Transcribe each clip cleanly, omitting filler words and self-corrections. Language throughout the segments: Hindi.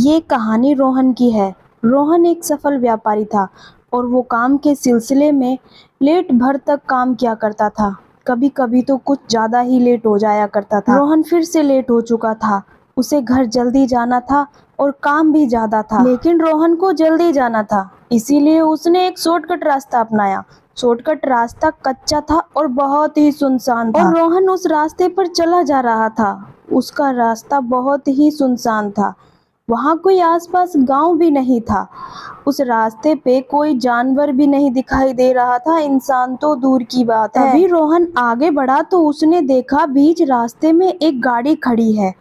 ये कहानी रोहन की है। रोहन एक सफल व्यापारी था और वो काम के सिलसिले में लेट भर तक काम किया करता था। कभी कभी तो कुछ ज़्यादा ही लेट हो जाया करता था। रोहन फिर से लेट हो चुका था। उसे घर जल्दी जाना था और काम भी ज़्यादा था, लेकिन रोहन को जल्दी जाना था, इसीलिए उसने एक शॉर्टकट रास्ता अपनाया। शॉर्टकट रास्ता कच्चा था और बहुत ही सुनसान था, और रोहन उस रास्ते पर चला जा रहा था। उसका रास्ता बहुत ही सुनसान था। वहाँ कोई आसपास गांव भी नहीं था। उस रास्ते पे कोई जानवर भी नहीं दिखाई दे रहा था, इंसान तो दूर की बात है। तभी रोहन आगे बढ़ा तो उसने देखा बीच रास्ते में एक गाड़ी खड़ी है।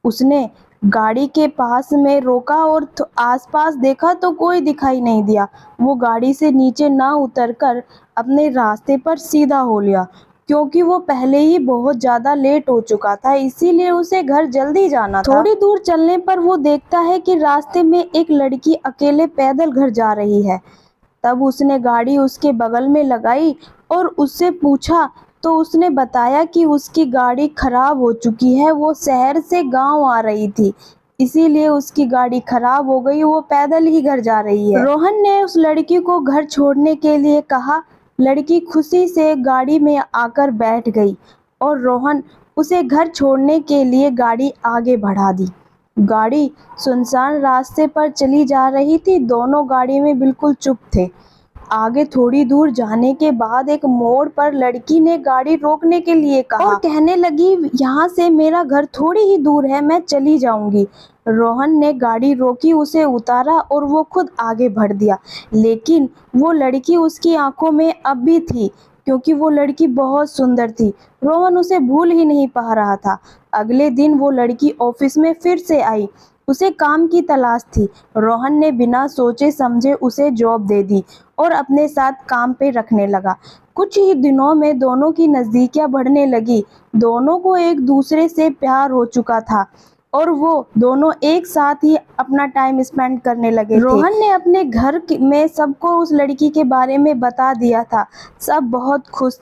उसने गाड़ी के पास में रोका और आसपास देखा तो कोई दिखाई नहीं दिया। वो गाड़ी से नीचे ना उतरकर अपने रास्ते पर सीधा हो लिया, क्योंकि वो पहले ही बहुत ज़्यादा लेट हो चुका था, इसीलिए उसे घर जल्दी जाना था। थोड़ी दूर चलने पर वो देखता है कि रास्ते में एक लड़की अकेले पैदल घर जा रही है। तब उसने गाड़ी उसके बगल में लगाई और उससे पूछा तो उसने बताया कि उसकी गाड़ी खराब हो चुकी है। वो शहर से गांव आ रही थी, इसीलिए उसकी गाड़ी खराब हो गई, वो पैदल ही घर जा रही है। रोहन ने उस लड़की को घर छोड़ने के लिए कहा। लड़की खुशी से गाड़ी में आकर बैठ गई और रोहन उसे घर छोड़ने के लिए गाड़ी आगे बढ़ा दी। गाड़ी सुनसान रास्ते पर चली जा रही थी। दोनों गाड़ी में बिल्कुल चुप थे। आगे थोड़ी दूर जाने के बाद एक मोड़ पर लड़की ने गाड़ी रोकने के लिए कहा और कहने लगी, यहाँ से मेरा घर थोड़ी ही दूर है, मैं चली जाऊंगी। रोहन ने गाड़ी रोकी, उसे उतारा और वो खुद आगे बढ़ दिया, लेकिन वो लड़की उसकी आंखों में अब भी थी, क्योंकि वो लड़की बहुत सुंदर थी। रोहन उसे भूल ही नहीं पा रहा था। अगले दिन वो लड़की ऑफिस में फिर से आई। उसे काम की तलाश थी। रोहन ने बिना सोचे समझे उसे जॉब दे दी और अपने साथ काम पे रखने लगा। कुछ ही दिनों में दोनों की नज़दीकियां बढ़ने लगी। दोनों को एक दूसरे से प्यार हो चुका था और वो दोनों एक साथ ही अपना टाइम स्पेंड करने लगे थे। रोहन ने अपने घर में सबको उस लड़की के बारे में बता दिया था। सब बहुत खुश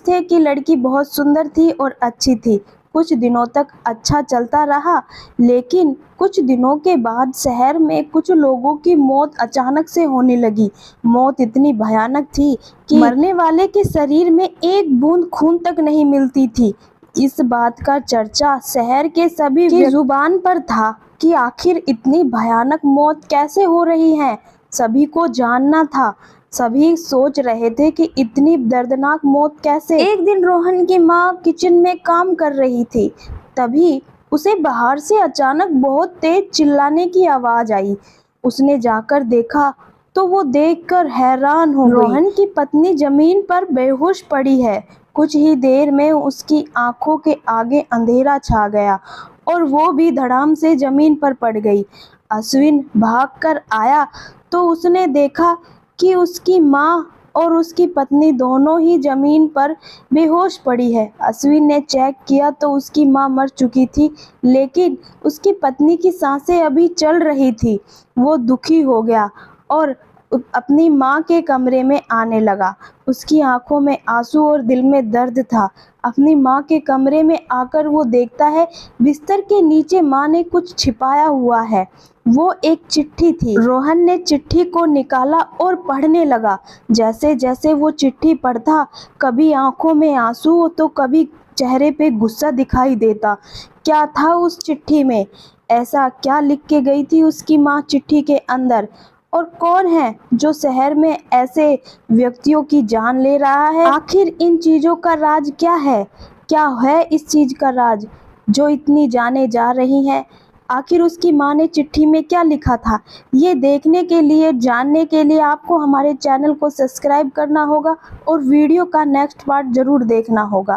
थे कि लड़की बहुत सुंदर थी और अच्छी थी। कुछ दिनों तक अच्छा चलता रहा, लेकिन कुछ दिनों के बाद शहर में कुछ लोगों की मौत अचानक से होने लगी। मौत इतनी भयानक थी कि मरने वाले के शरीर में एक बूंद खून तक नहीं मिलती थी। इस बात का चर्चा शहर के सभी की जुबान पर था कि आखिर इतनी भयानक मौत कैसे हो रही है। सभी को जानना था। सभी सोच रहे थे कि इतनी दर्दनाक मौत कैसे। एक दिन रोहन की माँ किचन में काम कर रही थी। तभी उसे बाहर से अचानक बहुत तेज चिल्लाने की आवाज आई। उसने जाकर देखा तो वो देखकर हैरान हो गई। रोहन की पत्नी जमीन पर बेहोश पड़ी है। कुछ ही देर में उसकी आंखों के आगे अंधेरा छा गया और वो भी धड़ाम से जमीन पर पड़ गई। अश्विन भागकर आया तो उसने देखा कि उसकी माँ और उसकी पत्नी दोनों ही जमीन पर बेहोश पड़ी है। अश्विन ने चेक किया तो उसकी माँ मर चुकी थी, लेकिन उसकी पत्नी की सांसें अभी चल रही थी। वो दुखी हो गया और अपनी माँ के कमरे में आने लगा। उसकी आंखों में आंसू और दिल में दर्द था। अपनी माँ के कमरे में आकर वो देखता है बिस्तर के नीचे माँ ने कुछ छिपाया हुआ है। वो एक चिट्ठी थी। रोहन ने चिट्ठी को निकाला और पढ़ने लगा। जैसे जैसे वो चिट्ठी पढ़ता, कभी आंखों में आंसू तो कभी चेहरे पे गुस्सा दिखाई देता। क्या था उस चिट्ठी में? ऐसा क्या लिख के गई थी उसकी माँ चिट्ठी के अंदर? और कौन है जो शहर में ऐसे व्यक्तियों की जान ले रहा है? आखिर इन चीज़ों का राज क्या है? क्या है इस चीज़ का राज जो इतनी जाने जा रही हैं? आखिर उसकी माँ ने चिट्ठी में क्या लिखा था? ये देखने के लिए, जानने के लिए आपको हमारे चैनल को सब्सक्राइब करना होगा और वीडियो का नेक्स्ट पार्ट ज़रूर देखना होगा।